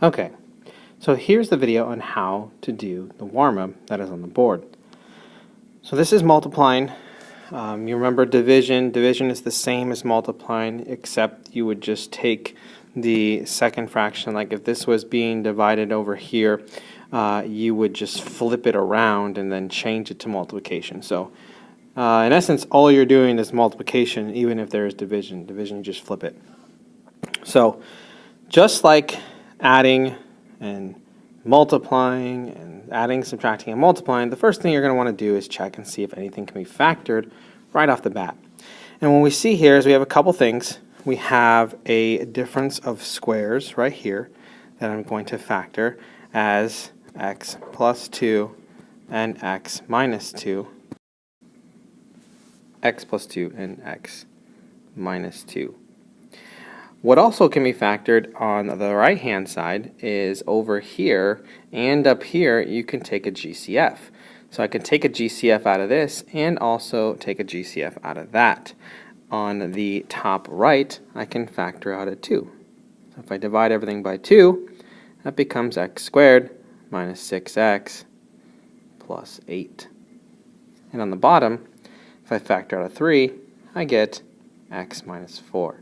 Okay, so here's the video on how to do the warm-up that is on the board. So this is multiplying. You remember division. Division is the same as multiplying, except you would just take the second fraction. Like if this was being divided over here, you would just flip it around and then change it to multiplication. So in essence, all you're doing is multiplication, even if there is division. Division, you just flip it. So just like adding and multiplying and adding, subtracting, and multiplying, the first thing you're going to want to do is check and see if anything can be factored right off the bat. And what we see here is we have a couple things. We have a difference of squares right here that I'm going to factor as x plus 2 and x minus 2. X plus 2 and x minus 2. What also can be factored on the right-hand side is over here and up here, you can take a GCF. So I can take a GCF out of this and also take a GCF out of that. On the top right, I can factor out a 2. So if I divide everything by 2, that becomes x squared minus 6x plus 8. And on the bottom, if I factor out a 3, I get x minus 4.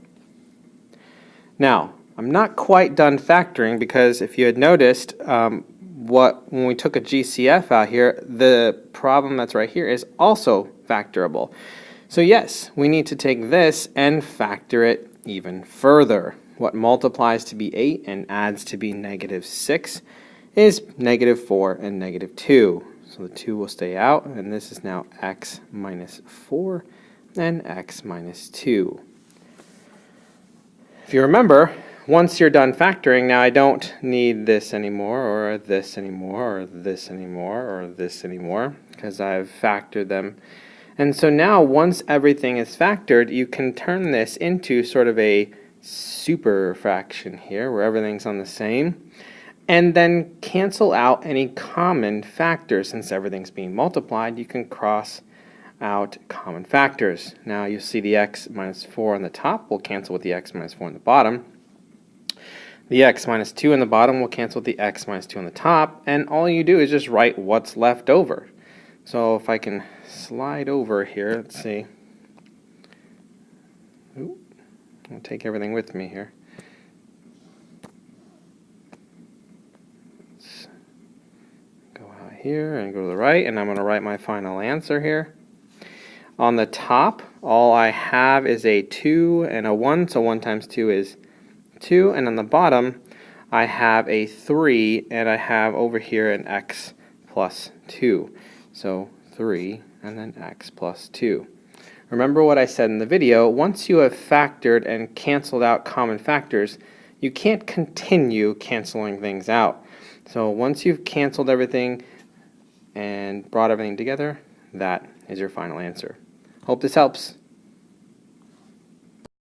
Now, I'm not quite done factoring because if you had noticed, when we took a GCF out here, the problem that's right here is also factorable. So yes, we need to take this and factor it even further. What multiplies to be 8 and adds to be negative 6 is negative 4 and negative 2. So the 2 will stay out, and this is now x minus 4 and x minus 2. If you remember, once you're done factoring, now I don't need this anymore, or this anymore, or this anymore, or this anymore, because I've factored them. And so now, once everything is factored, you can turn this into sort of a super fraction here, where everything's on the same, and then cancel out any common factors. Since everything's being multiplied, you can cross out common factors. Now you see the x minus 4 on the top will cancel with the x minus 4 on the bottom. The x minus 2 on the bottom will cancel with the x minus 2 on the top, and all you do is just write what's left over. So if I can slide over here, let's see. Ooh, I'll take everything with me here. Let's go out here and go to the right, and I'm going to write my final answer here. On the top, all I have is a 2 and a 1, so 1 times 2 is 2. And on the bottom, I have a 3, and I have over here an x plus 2. So 3 and then x plus 2. Remember what I said in the video, once you have factored and canceled out common factors, you can't continue canceling things out. So once you've canceled everything and brought everything together, that is your final answer. Hope this helps.